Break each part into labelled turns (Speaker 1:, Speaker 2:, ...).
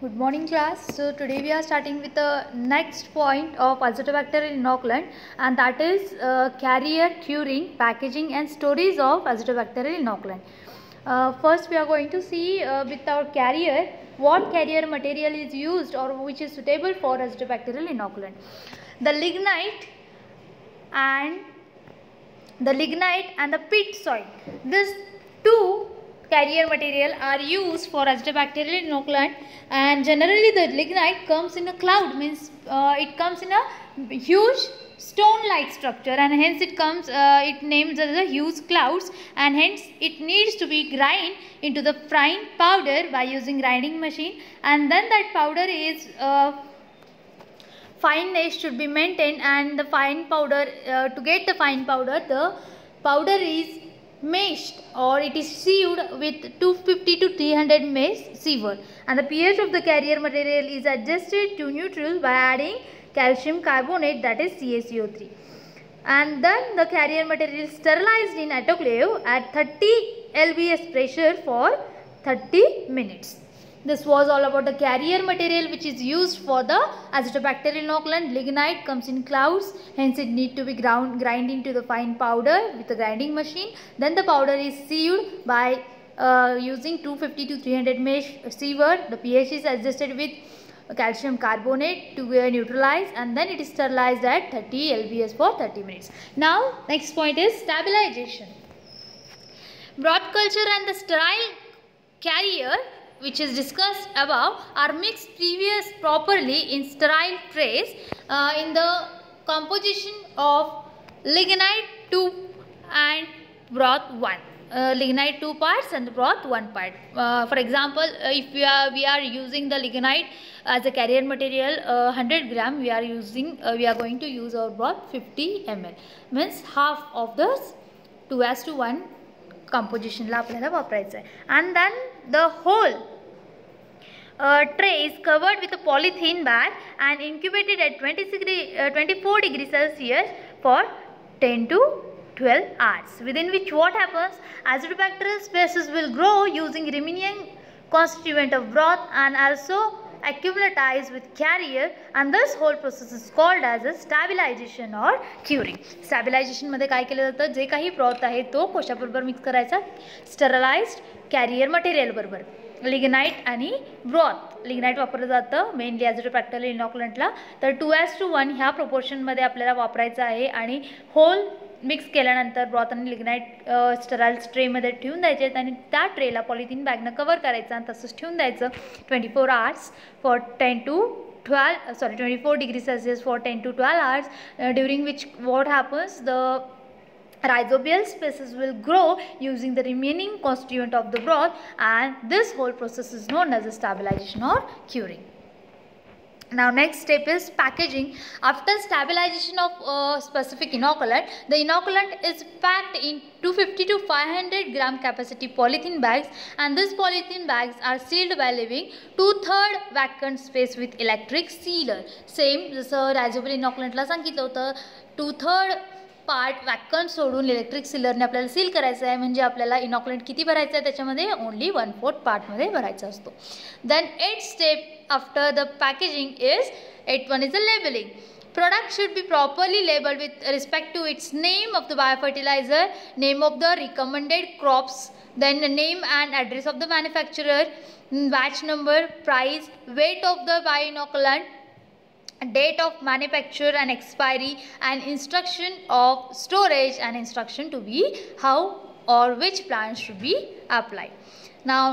Speaker 1: Good morning class. So today we are starting with the next point of azotobacter inoculant, and that is carrier, curing, packaging and storage of azotobacter inoculant. First we are going to see with our carrier what carrier material is used or which is suitable for azotobacter inoculant. The lignite and the pit soil. These two carrier material are used for azotobacterial inoculant, and generally the lignite comes in a cloud, means it comes in a huge stone like structure, and hence it names as a huge clouds, and hence it needs to be grind into the fine powder by using grinding machine, and then that powder is fineness should be maintained, and the fine powder to get the fine powder, the powder is meshed or it is sieved with 250 to 300 mesh siever, and the pH of the carrier material is adjusted to neutral by adding calcium carbonate, that is CaCO3, and then the carrier material is sterilized in autoclave at 30 lbs pressure for 30 minutes. This was all about the carrier material which is used for the azotobacter inoculant. Lignite comes in clouds, hence it need to be grind into the fine powder with the grinding machine. Then the powder is sieved by using 250 to 300 mesh siever. The pH is adjusted with calcium carbonate to neutralize, and then it is sterilized at 30 lbs for 30 minutes. Now next point is stabilization. Broth culture and the sterile carrier which is discussed above are mixed properly in sterile trays in the composition of lignite 2 and broth 1. Lignite 2 parts and the broth 1 part. For example, if we are using the lignite as a carrier material 100 gram, we are going to use our broth 50 ml, means half of this 2:1 composition ला आपल्याला वापरायचं आहे. And then the whole tray is covered with a polythene bag and incubated at 24 degrees Celsius for 10 to 12 hours, within which what happens, azotobacterial species will grow using remaining constituent of broth and also acclimatize with carrier, and this whole process is called as a stabilization or curing. Stabilization मध्ये काय केलं जातं, जे काही broth आहे तो कोशाबरोबर mix करायचा sterilised career material बरोबर. Lignite आणि ब्रॉथ, लिग्नाइट वापरलं जातं मेनली azotobacter inoculantला, तर 2:1 ह्या प्रोपोर्शनमध्ये आपल्याला वापरायचं आहे, आणि होल मिक्स केल्यानंतर ब्रॉथ आणि लिग्नाइट स्टराइल ट्रेमध्ये ठेवून द्यायचे आणि त्या ट्रेला पॉलिथिन बॅगनं कवर करायचं आणि तसंच ठेवून द्यायचं 24 hours for 24 degrees Celsius for 10 to 12 hours, during which what happens, the rhizobial species will grow using the remaining constituent of the broth, and this whole process is known as a stabilization or curing. Now next step is packaging. After stabilization of specific inoculant, the inoculant is packed in 250 to 500 gram capacity polythene bags, and these polythene bags are sealed by leaving 2/3 vacant space with electric sealer. Same जसं rhizobial inoculantला सांगितलं होतं, 2/3 part vacant सोडून electric सीलरने आपल्याला seal करायचं आहे, म्हणजे आपल्याला इनॉक्युलंट किती भरायचं आहे त्याच्यामध्ये, ओनली 1/4 पार्टमध्ये भरायचा असतो. Then 8th step after the packaging is 8th one is the labeling. Product should be properly labeled with respect to its name of the biofertilizer, name of the recommended crops, then the name and address of the manufacturer, batch number, price, weight of the bioinoculant, date of manufacture and expiry, and instruction of storage and instruction to be how or which plants should be applied. Now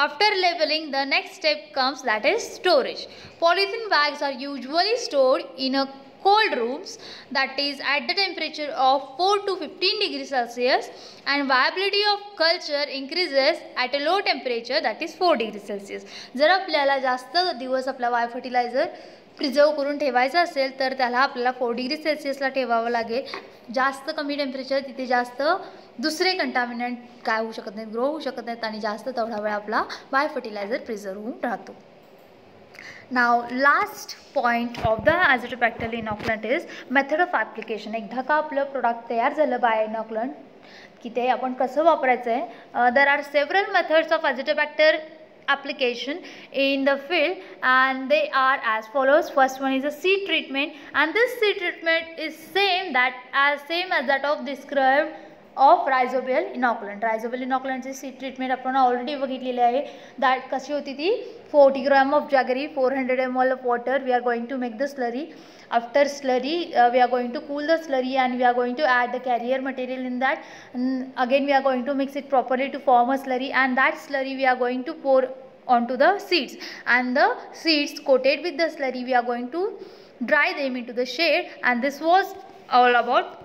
Speaker 1: after labeling, the next step comes, that is storage. Polythene bags are usually stored in a cold rooms, that is at the temperature of 4 to 15 degrees Celsius, and viability of culture increases at a low temperature, that is 4 degrees Celsius. जर आपल्याला जास्त दिवस आपला biofertiliser preserve करून ठेवायचं असेल तर त्याला आपल्याला 4 डिग्री सेल्सिअसला ठेवावं लागेल. जास्त कमी टेम्परेचर तिथे जास्त दुसरे कंटामिनंट काय होऊ शकत नाहीत, ग्रो होऊ शकत नाहीत, आणि जास्त तेवढा वेळ आपला बायोफर्टिलायझर प्रिझर्व होऊन राहतो. Now last point of the azotobacter inoculant is method of application. एकदा का आपलं प्रोडक्ट तयार झालं बाय इनॉक्युलंट की ते आपण कसं वापरायचं आहे. There are several methods of azotobacter application in the field, and they are as follows. First one is a seed treatment, and this seed treatment is same as that of described of rhizobial inoculant. Rhizobial inoculantची seed treatment आपण already बघितलेली आहे. That कशी होती ती 40 gram of jaggery, 400 ml of water. We are going to make the slurry. After slurry, we are going to cool the slurry and we are going to add the carrier material in that. Again we are going to mix it properly to form a slurry, and that slurry we are going to pour onto the seeds, and the seeds coated with the slurry we are going to dry them into the shade. And this was all about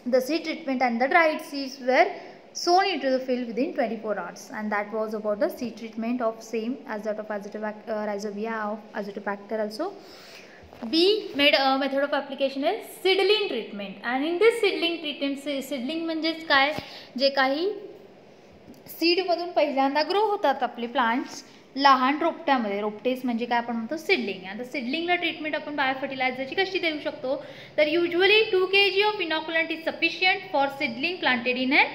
Speaker 1: the seed treatment, and the dried seeds were sown into the field within 24 hours, and that was about the seed treatment of same as that of rhizobia of Azotobacter also. B method of application is seedling treatment, and in this seedling treatment, seedling म्हणजेच काय, जे काही seed मधून पहिल्यांदा grow होतात आपले plants लहान रोपट्यामध्ये. रोपटेस म्हणजे काय आपण म्हणतो सिडलिंग. आणि सिडलिंगला ट्रीटमेंट आपण बायोफर्टिलायझरची कशी देऊ शकतो, तर usually 2 kg of inoculant is sufficient for seedling planted in an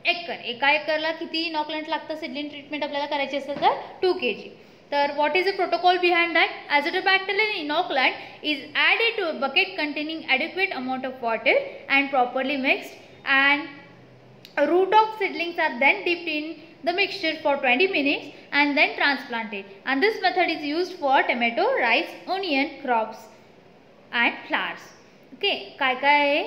Speaker 1: acre. एका एकरला किती इनॉक्युलंट लागतं सिडलिंग ट्रीटमेंट आपल्याला करायची असेल तर 2 kg. तर what is the protocol behind that? Azotobacter inoculant is added to a bucket containing adequate amount of water and properly mixed, and root of seedlings are then dipped in the mixture for 20 minutes and then transplanted. And this method is used for tomato, rice, onion crops and flowers. Okay, काय काय आहे?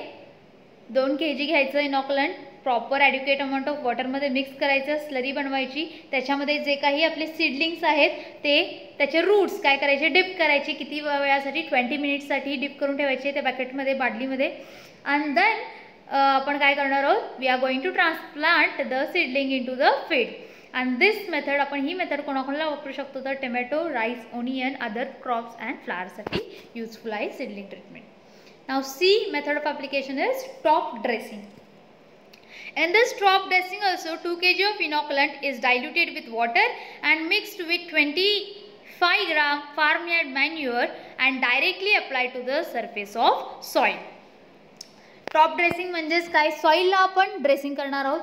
Speaker 1: 2 kg घ्यायचं इनॉक्युलंट, proper ॲड्युकेट amount of वॉटरमध्ये mix करायचं, slurry बनवायची. त्याच्यामध्ये जे काही आपले seedlings आहेत ते त्याचे रूट्स काय करायचे, डिप करायचे. किती वेळासाठी? 20 मिनिट्ससाठी डिप करून ठेवायचे त्या बॅकेटमध्ये, बाटलीमध्ये. अँड देन आपण काय करणार आहोत, we are going to transplant the seedling in to the field. And this method, आपण ही मेथड कोणाकोणाला वापरू शकतो तर tomato, rice, onion, other crops and फ्लावरसाठी यूजफुल आहे seedling treatment. Now C method of application is top dressing. In this top dressing also 2 kg of inoculant is diluted with water and mixed with 25 gram farmyard manure and directly applied to the surface of soil. Top dressing म्हणजेच काय, सॉईलला आपण dressing करणार आहोत.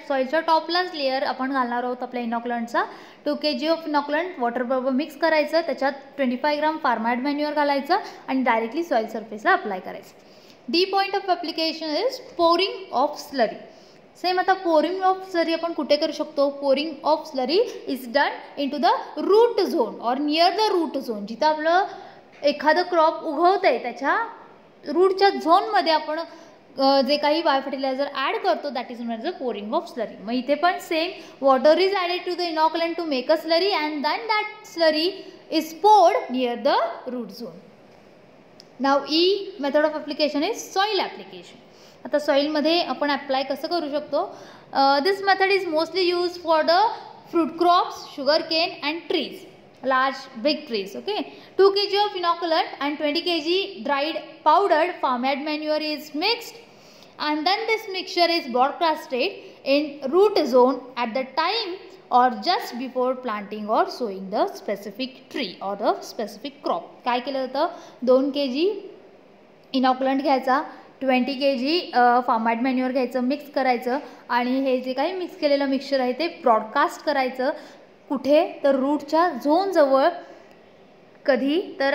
Speaker 1: सॉईलच्या टॉपलाच layer आपण घालणार आहोत आपल्या इनॉक्युलंटचा. 2 kg ऑफ इनॉक्युलंट वॉटरबरोबर मिक्स करायचं, त्याच्यात 25 ग्राम फार्मॅड मॅन्युअर घालायचं आणि डायरेक्टली सॉईल सरफेसला अप्लाय करायचं. The point of application is pouring of slurry. Same आता पोरिंग ऑफ स्लरी आपण कुठे करू शकतो? Pouring of slurry is done in to the root zone or near the root zone. जिथं आपलं एखादं क्रॉप उगवतं आहे त्याच्या रूटच्या झोनमध्ये आपण जे काही बायोफर्टिलायझर ॲड करतो that is known as the pouring of slurry. मग इथे पण same water is added to the inoculant to make a slurry and then that slurry is poured near the root zone. Now E method of application is soil application. आता सॉईलमध्ये आपण apply कसं करू शकतो? This method is mostly use for the fruit crops, sugar cane and trees, large big trees. Okay, 2 kg of inoculant and 20 kg dried powdered farmyard manure is mixed, and then this mixture is broadcasted in root zone at the time or just before planting or sowing the specific tree or the specific crop. काय केलं जातं? 2 kg इनॉक्युलंट घ्यायचा, 20 kg फार्मॅड manure घ्यायचं, mix करायचं आणि हे जे काही mix केलेलं mixture आहे ते ब्रॉडकास्ट करायचं. कुठे? तर रूटच्या झोनजवळ, कधी तर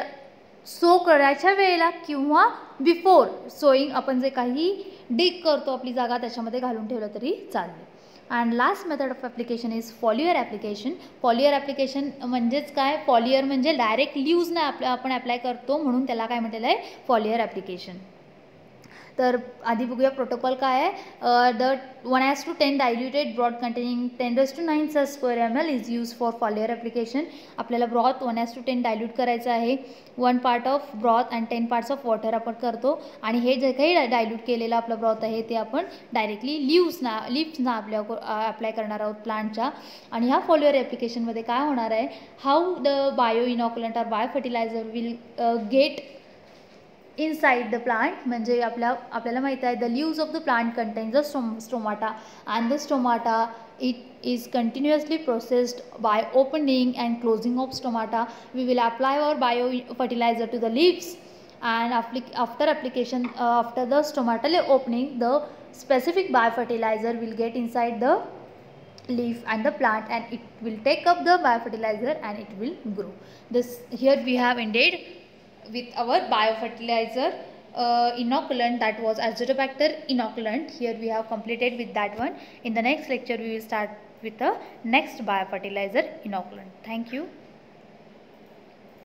Speaker 1: सो करायच्या वेळेला किंवा बिफोर सोईंग आपण जे काही डिग करतो आपली जागा त्याच्यामध्ये घालून ठेवलं तरी चालेल. And last method of application is foliar application. Foliar application म्हणजेच काय? फॉलियर म्हणजे डायरेक्ट लीव्हजनं आपण ॲप्लाय करतो म्हणून त्याला काय म्हटलेलं आहे? Foliar application. तर आधी बघूया प्रोटोकॉल काय आहे. The 1:10 diluted broth containing 10⁹ cells per ml is use for foliar application. आपल्याला ब्रॉथ 1:10 डायल्यूट करायचं आहे. 1 part of broth and 10 parts of water आपण करतो आणि हे जे काही डायल्यूट केलेलं आपलं ब्रॉथ आहे ते आपण डायरेक्टली लिव्सना आपल्या अप्लाय करणार आहोत प्लांटच्या. आणि ह्या फॉलियर ॲप्लिकेशनमध्ये काय होणार आहे? How the bio inoculant or bio fertiliser will get inside the plant. म्हणजे आपल्याला माहिती आहे the leaves of the plant contains the stomata and the stomata it is continuously processed by opening and closing of stomata. We will apply our bio fertilizer to the leaves and after application after the stomatal opening the specific bio fertilizer will get inside the leaf and the plant, and it will take up the biofertilizer and it will grow. This here we have ended with our biofertilizer inoculant, that was Azotobacter inoculant. Here we have completed with that one. In the next lecture we will start with the next biofertilizer inoculant. Thank you.